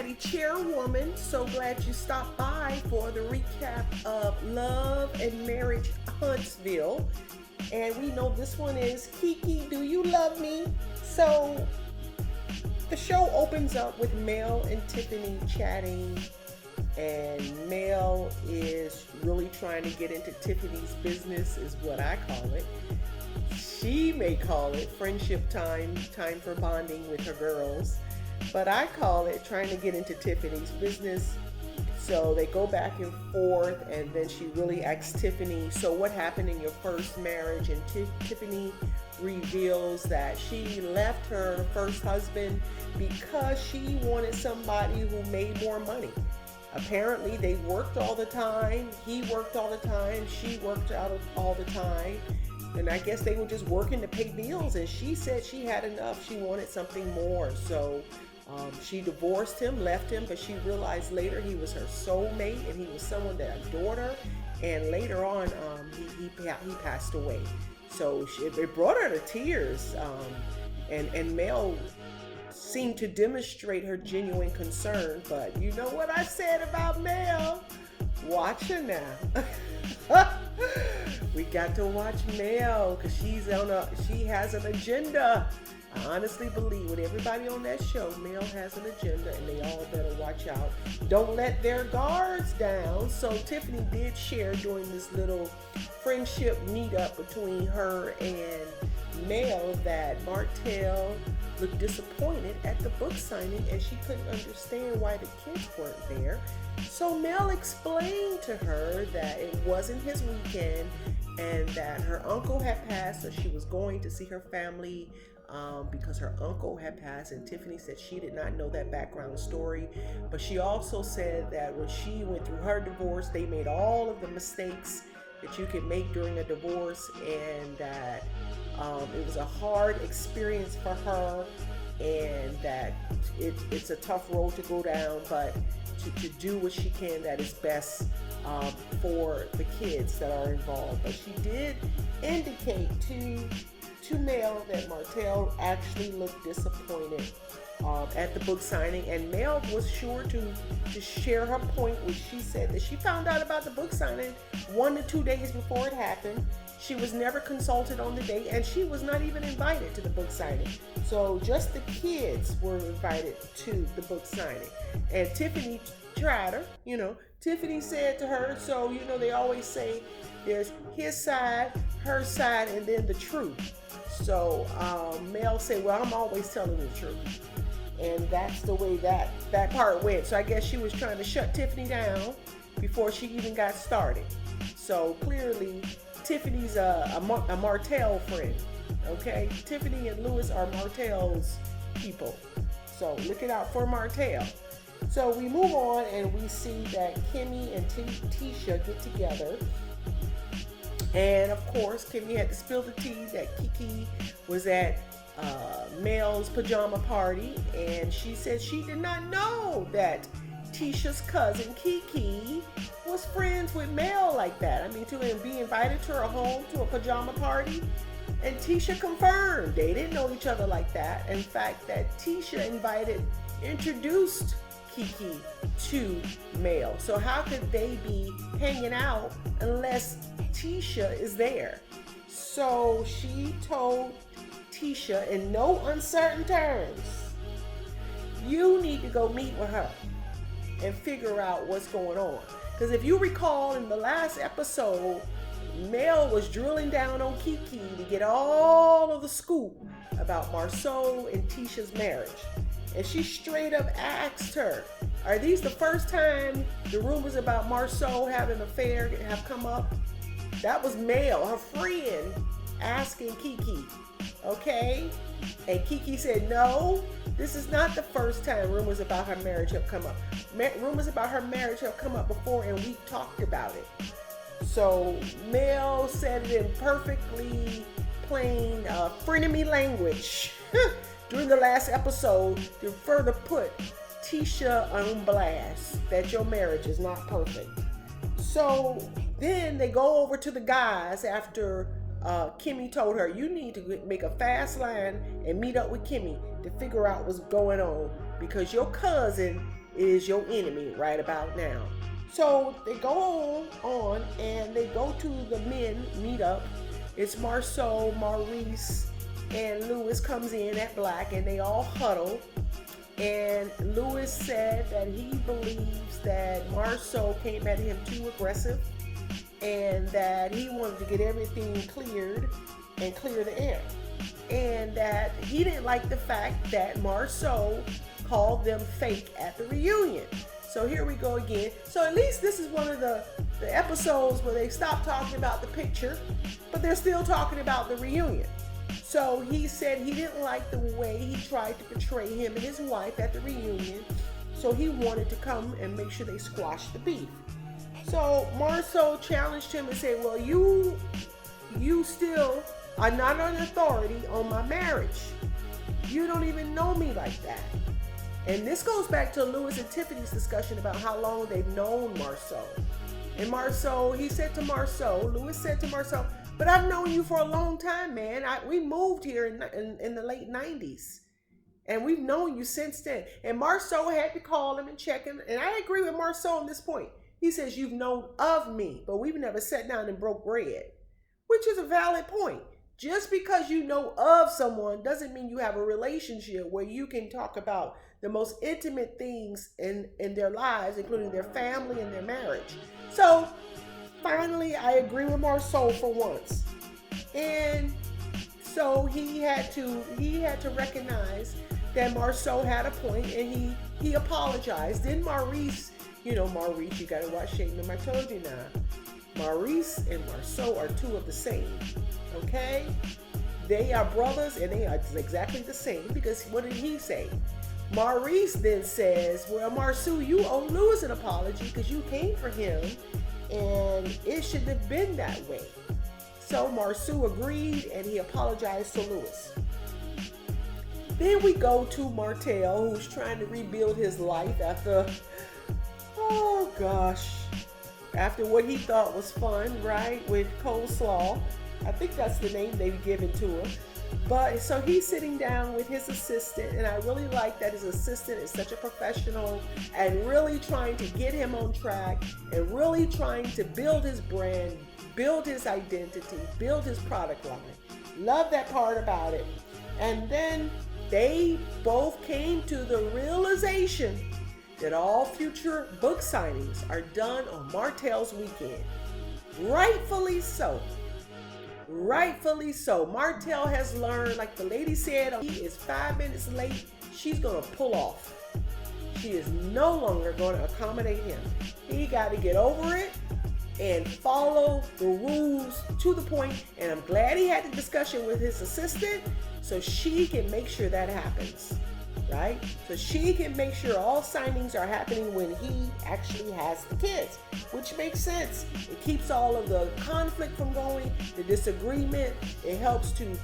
everybody. Chairwoman, so glad you stopped by for the recap of Love and Marriage Huntsville. And we know this one is Keke, Do You Love Me? So the show opens up with Mel and Tiffany chatting, and Mel is really trying to get into Tiffany's business, is what I call it. She may call it friendship time for bonding with her girls, but I call it trying to get into Tiffany's business. So they go back and forth, and then she really asks Tiffany, so what happened in your first marriage? And Tiffany reveals that she left her first husband because she wanted somebody who made more money. Apparently they worked all the time, he worked all the time, she worked out all the time, and I guess they were just working to pay bills, and she said she had enough, she wanted something more. So she divorced him, left him, but she realized later he was her soulmate, and he was someone that adored her, and later on he passed away. So it brought her to tears, and Mel seemed to demonstrate her genuine concern. But you know what I said about Mel? Watch her now. We got to watch Mel because she has an agenda. I honestly believe with everybody on that show, Mel has an agenda, and they all better watch out. Don't let their guards down. So Tiffany did share during this little friendship meetup between her and Mel that Martell looked disappointed at the book signing, and she couldn't understand why the kids weren't there. So Mel explained to her that it wasn't his weekend and that her uncle had passed, so she was going to see her family because her uncle had passed. And Tiffany said she did not know that background story, but she also said that when she went through her divorce, they made all of the mistakes that you can make during a divorce, and that it was a hard experience for her, and that it's a tough road to go down, but to do what she can that is best for the kids that are involved. But she did indicate to Mel that Martell actually looked disappointed at the book signing, and Mel was sure to share her point, which she said that she found out about the book signing 1 to 2 days before it happened. She was never consulted on the date, and she was not even invited to the book signing. So just the kids were invited to the book signing. And Tiffany tried her, Tiffany said to her, so, they always say there's his side, her side, and then the truth. So Mel said, well, I'm always telling the truth. And that's the way that part went. So I guess she was trying to shut Tiffany down before she even got started. So clearly, Tiffany's a Martell friend, okay? Tiffany and Lewis are Martell's people. So look it out for Martell. So we move on, and we see that Kimmy and Tisha get together. And of course, Kimmy had to spill the tea that Keke was at Mel's pajama party, and she said she did not know that Tisha's cousin Keke was friends with Mel like that. I mean, to be invited to her home to a pajama party. And Tisha confirmed they didn't know each other like that. In fact, that Tisha introduced Keke to Mel. So how could they be hanging out unless Tisha is there? So she told Tisha in no uncertain terms, you need to go meet with her and figure out what's going on. Because if you recall in the last episode, Mel was drilling down on Keke to get all of the scoop about Marceau and Tisha's marriage. And she straight up asked her, are these the first time the rumors about Marceau having an affair have come up? That was Mel, her friend, asking Keke, okay? And Keke said, no, this is not the first time rumors about her marriage have come up. Rumors about her marriage have come up before, and we've talked about it. So Mel said it in perfectly plain frenemy language during the last episode to further put Tisha on blast that your marriage is not perfect. So then they go over to the guys after Kimmy told her, you need to make a fast line and meet up with Kimmy to figure out what's going on, because your cousin is your enemy right about now. So they go on and they go to the men meet up. It's Marceau, Maurice, and Lewis comes in at black, and they all huddle. And Lewis said that he believes that Marceau came at him too aggressive, and that he wanted to get everything cleared and clear the air. And that he didn't like the fact that Marceau called them fake at the reunion. So here we go again. So at least this is one of the episodes where they stop talking about the picture, but they're still talking about the reunion. So he said he didn't like the way he tried to portray him and his wife at the reunion. So he wanted to come and make sure they squashed the beef. So Marceau challenged him and said, well, you still are not an authority on my marriage. You don't even know me like that. And this goes back to Lewis and Tiffany's discussion about how long they've known Marceau. And Lewis said to Marceau, but I've known you for a long time, man. We moved here in the late 90s. And we've known you since then. And Marceau had to call him and check him. And I agree with Marceau on this point. He says, you've known of me, but we've never sat down and broke bread, which is a valid point. Just because you know of someone doesn't mean you have a relationship where you can talk about the most intimate things in their lives, including their family and their marriage. So finally, I agree with Marceau for once. And so he had to recognize that Marceau had a point, and he apologized. Then Maurice, you gotta watch Shaking I told you now. Maurice and Marceau are two of the same, okay? They are brothers, and they are exactly the same, because what did he say? Maurice then says, well, Marceau, you owe Lewis an apology because you came for him, and it shouldn't have been that way. So Marceau agreed, and he apologized to Lewis. Then we go to Martell, who's trying to rebuild his life after what he thought was fun, right, with coleslaw. I think that's the name they've given to him. But so he's sitting down with his assistant, and I really like that his assistant is such a professional and really trying to get him on track and really trying to build his brand, build his identity, build his product line. Love that part about it. And then they both came to the realization that all future book signings are done on Martell's weekend. Rightfully so. Rightfully so. Martell has learned, like the lady said, he is 5 minutes late. She's going to pull off. She is no longer going to accommodate him. He got to get over it and follow the rules to the point. And I'm glad he had the discussion with his assistant so she can make sure that happens. Right? So she can make sure all signings are happening when he actually has the kids, which makes sense. It keeps all of the conflict from going, the disagreement. It helps to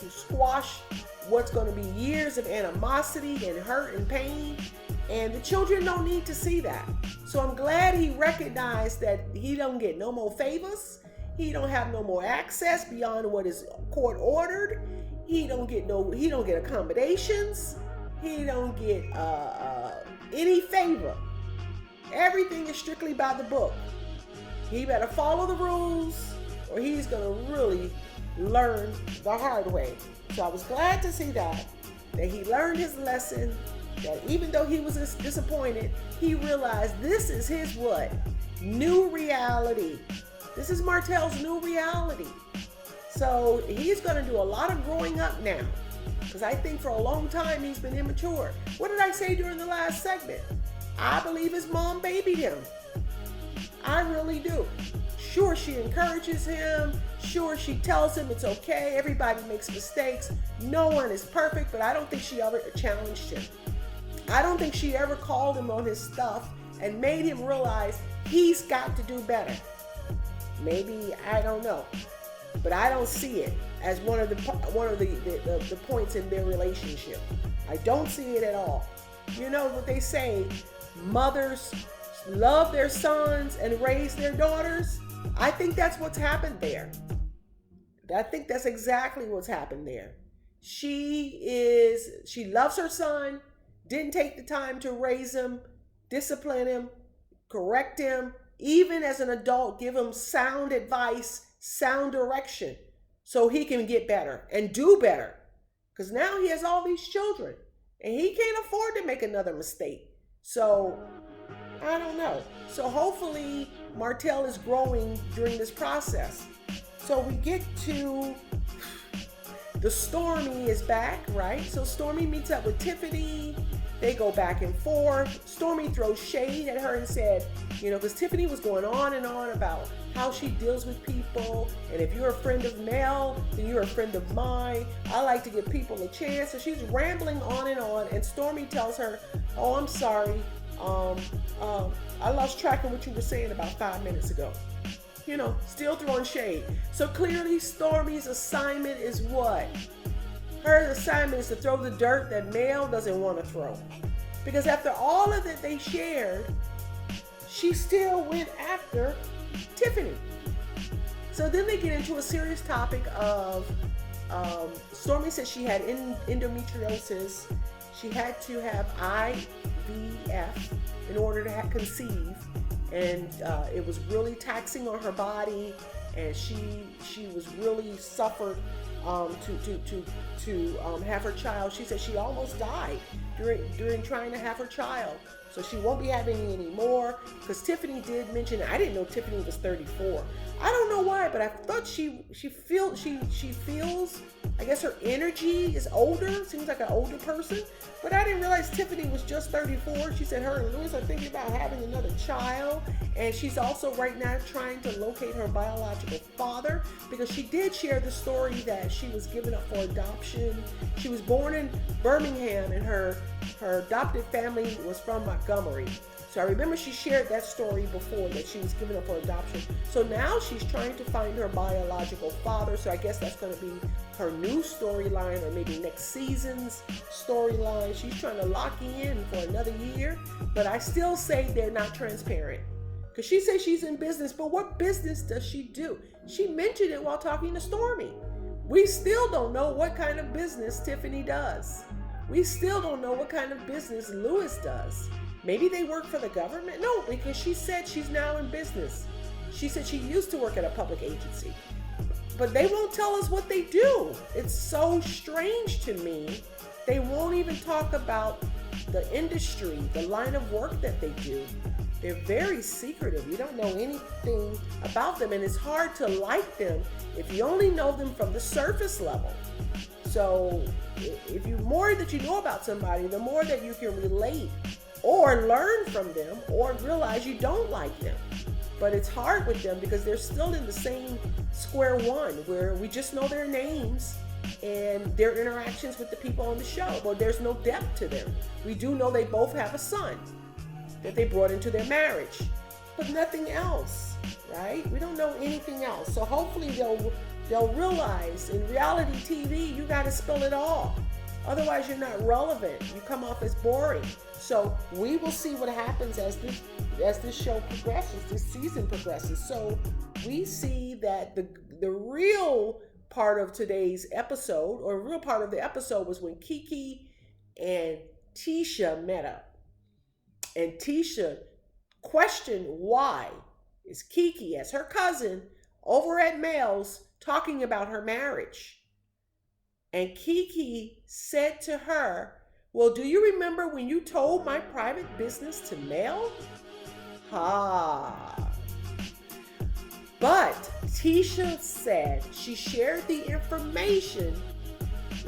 squash what's going to be years of animosity and hurt and pain. And the children don't need to see that. So I'm glad he recognized that he don't get no more favors. He don't have no more access beyond what is court ordered. He don't get accommodations. He don't get any favor. Everything is strictly by the book. He better follow the rules or he's going to really learn the hard way. So I was glad to see that he learned his lesson, that even though he was disappointed, he realized this is his what? New reality. This is Martell's new reality. So he's going to do a lot of growing up now. Because I think for a long time he's been immature. What did I say during the last segment? I believe his mom babied him. I really do. Sure, she encourages him. Sure, she tells him it's okay. Everybody makes mistakes. No one is perfect, but I don't think she ever challenged him. I don't think she ever called him on his stuff and made him realize he's got to do better. Maybe, I don't know. But I don't see it as one of the points in their relationship. I don't see it at all. You know what they say, mothers love their sons and raise their daughters? I think that's what's happened there. I think that's exactly what's happened there. She loves her son, didn't take the time to raise him discipline him, correct him, even as an adult, give him sound advice, sound direction so he can get better and do better. Because now he has all these children and he can't afford to make another mistake. So I don't know. So hopefully Martell is growing during this process. So we get to the Stormy is back, right? So Stormy meets up with Tiffany. They go back and forth. Stormy throws shade at her and said, because Tiffany was going on and on about how she deals with people. And if you're a friend of Mel, then you're a friend of mine. I like to give people a chance. So she's rambling on. And Stormy tells her, oh, I'm sorry. I lost track of what you were saying about 5 minutes ago. Still throwing shade. So clearly Stormy's assignment is what? Her assignment is to throw the dirt that Mel doesn't want to throw. Because after all of that they shared, she still went after Tiffany. So then they get into a serious topic of Stormy said she had endometriosis. She had to have IVF in order to conceive. And it was really taxing on her body, and she was really suffered to have her child. She said she almost died during trying to have her child. So she won't be having any more, because Tiffany did mention, I didn't know Tiffany was 34. I don't know why, but I thought she feels, I guess her energy is older, seems like an older person, but I didn't realize Tiffany was just 34. She said her and Louis are thinking about having another child, and she's also right now trying to locate her biological father, because she did share the story that she was given up for adoption. She was born in Birmingham, and her adopted family was from Montgomery. So I remember she shared that story before, that she was given up for adoption. So now she's trying to find her biological father. So I guess that's going to be her new storyline, or maybe next season's storyline. She's trying to lock in for another year. But I still say they're not transparent. Because she says she's in business, but what business does she do? She mentioned it while talking to Stormy. We still don't know what kind of business Tiffany does. We still don't know what kind of business Louis does. Maybe they work for the government? No, because she said she's now in business. She said she used to work at a public agency. But they won't tell us what they do. It's so strange to me. They won't even talk about the industry, the line of work that they do. They're very secretive. You don't know anything about them, and it's hard to like them if you only know them from the surface level. So if you more that you know about somebody, the more that you can relate or learn from them or realize you don't like them. But it's hard with them because they're still in the same square one, where we just know their names and their interactions with the people on the show, but there's no depth to them. We do know they both have a son that they brought into their marriage, but nothing else, right? We don't know anything else. So hopefully they'll realize in reality TV, you got to spill it all. Otherwise, you're not relevant. You come off as boring. So we will see what happens as this show progresses, this season progresses. So we see that the real part of today's episode, or real part of the episode, was when Keke and Tisha met up. And Tisha questioned why is Keke, as her cousin, over at Mel's talking about her marriage. And Keke said to her, well, do you remember when you told my private business to Mel? But Tisha said she shared the information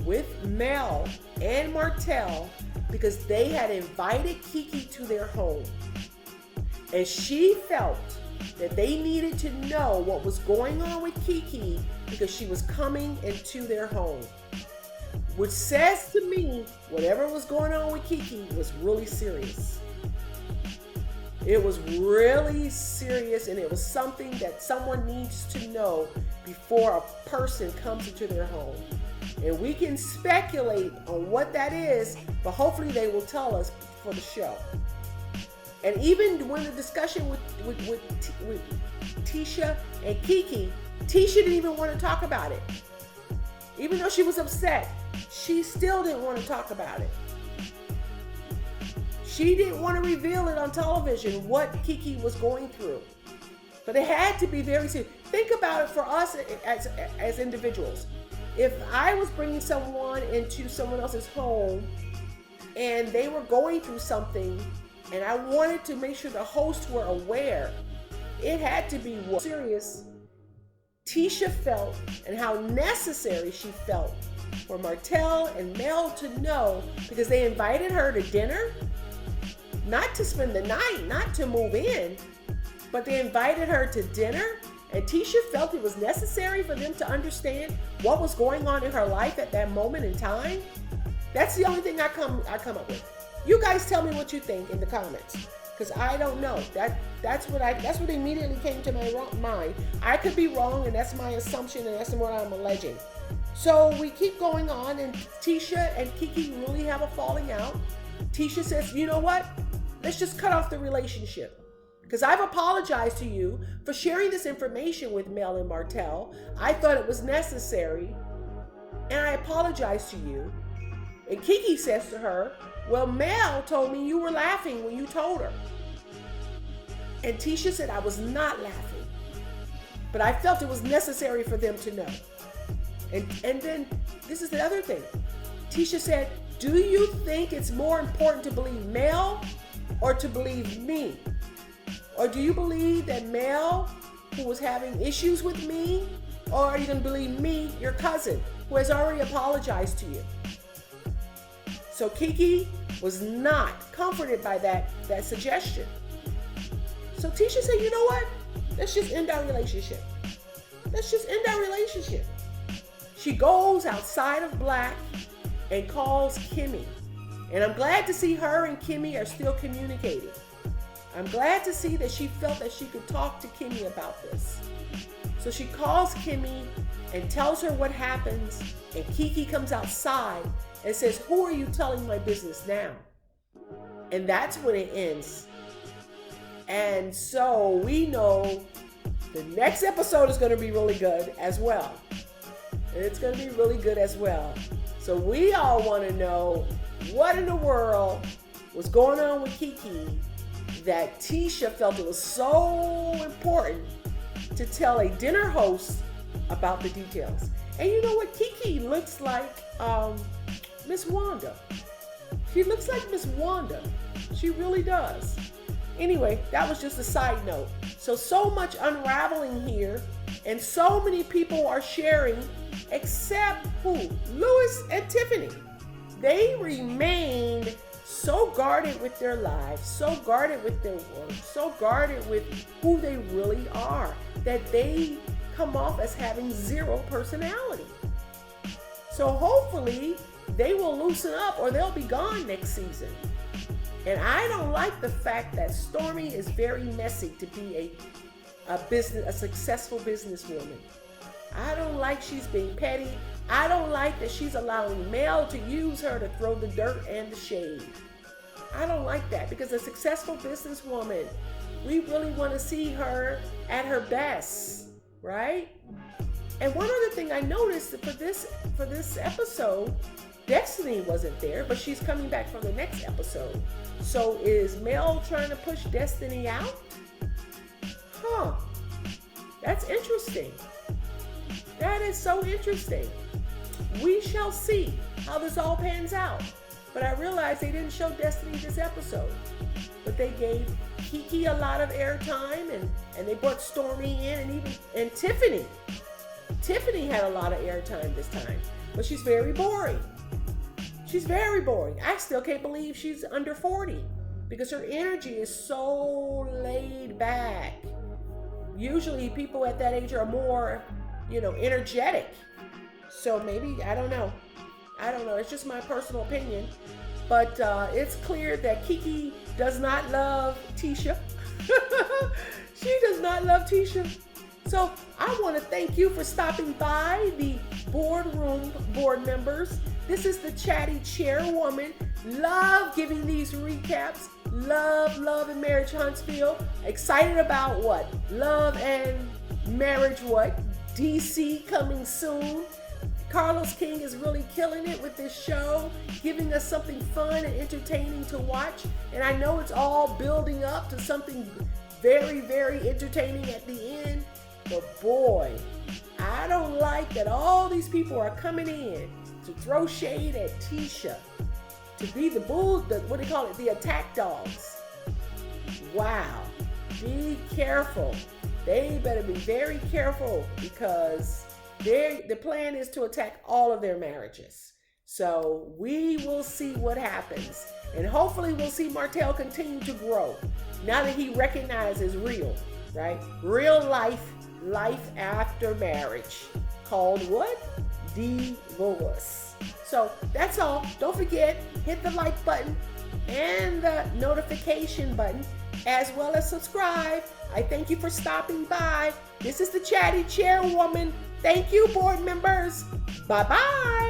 with Mel and Martell because they had invited Keke to their home. And she felt that they needed to know what was going on with Keke because she was coming into their home. Which says to me, whatever was going on with Keke was really serious. It was really serious, and it was something that someone needs to know before a person comes into their home. And we can speculate on what that is, but hopefully they will tell us for the show. And even when the discussion with Tisha and Keke, Tisha didn't even want to talk about it. Even though she was upset, she still didn't want to talk about it. She didn't want to reveal it on television, what Keke was going through. But it had to be very serious. Think about it for us as individuals. If I was bringing someone into someone else's home and they were going through something and I wanted to make sure the hosts were aware, it had to be what serious Tisha felt and how necessary she felt for Martell and Mel to know, because they invited her to dinner, not to spend the night, not to move in, but they invited her to dinner, and Tisha felt it was necessary for them to understand what was going on in her life at that moment in time. That's the only thing I come up with. You guys tell me what you think in the comments, because I don't know. That's what immediately came to my mind. I could be wrong, and that's my assumption, and that's what I'm alleging. So we keep going on, and Tisha and Keke really have a falling out. Tisha says, you know what? Let's just cut off the relationship, because I've apologized to you for sharing this information with Mel and Martell. I thought it was necessary, and I apologize to you. And Keke says to her, well, Mel told me you were laughing when you told her. And Tisha said, I was not laughing, but I felt it was necessary for them to know. And then this is the other thing. Tisha said, do you think it's more important to believe Mel or to believe me? Or do you believe that Mel, who was having issues with me, or are you going to believe me, your cousin, who has already apologized to you? So Keke was not comforted by that suggestion. So Tisha said, you know what? Let's just end our relationship. Let's just end our relationship. She goes outside of Black and calls Kimmy. And I'm glad to see her and Kimmy are still communicating. I'm glad to see that she felt that she could talk to Kimmy about this. So she calls Kimmy and tells her what happens, and Keke comes outside and says, who are you telling my business now? And that's when it ends. And so we know the next episode is going to be really good as well. And it's going to be really good as well. So we all want to know what in the world was going on with Keke that Tisha felt it was so important to tell a dinner host about the details. And you know what? Keke looks like Miss Wanda. She looks like Miss Wanda. She really does. Anyway, that was just a side note. So much unraveling here, and so many people are sharing, except who? Louis and Tiffany. They remained so guarded with their lives, so guarded with their work, so guarded with who they really are, that they come off as having zero personality. So hopefully they will loosen up, or they'll be gone next season. And I don't like the fact that Stormy is very messy to be a successful businesswoman. I don't like she's being petty. I don't like that she's allowing Mel to use her to throw the dirt and the shade. I don't like that, because a successful businesswoman, we really want to see her at her best, right? And one other thing I noticed for this episode, Destiny wasn't there, but she's coming back for the next episode. So is Mel trying to push Destiny out? Huh. That's interesting. That is so interesting. We shall see how this all pans out. But I realized they didn't show Destiny this episode. But they gave Keke a lot of airtime, and they brought Stormy in, and Tiffany. Tiffany had a lot of airtime this time. But she's very boring. She's very boring. I still can't believe she's under 40, because her energy is so laid back. Usually people at that age are more, energetic. So maybe, I don't know. It's just my personal opinion. But it's clear that Keke does not love Tisha. She does not love Tisha. So I want to thank you for stopping by, the boardroom board members. This is the chatty chairwoman. Love giving these recaps. Love and Marriage Huntsville. Excited about what? Love and Marriage what? DC coming soon. Carlos King is really killing it with this show, giving us something fun and entertaining to watch. And I know it's all building up to something very, very entertaining at the end. But boy, I don't like that all these people are coming in to throw shade at Tisha, to be the what do you call it, the attack dogs. Wow, be careful. They better be very careful, because the plan is to attack all of their marriages. So we will see what happens. And hopefully we'll see Martell continue to grow now that he recognizes real, right? Real life after marriage. Called what? Divorce. So that's all. Don't forget, hit the like button and the notification button, as well as subscribe. I thank you for stopping by. This is the Chatty Chairwoman. Thank you, board members. Bye-bye.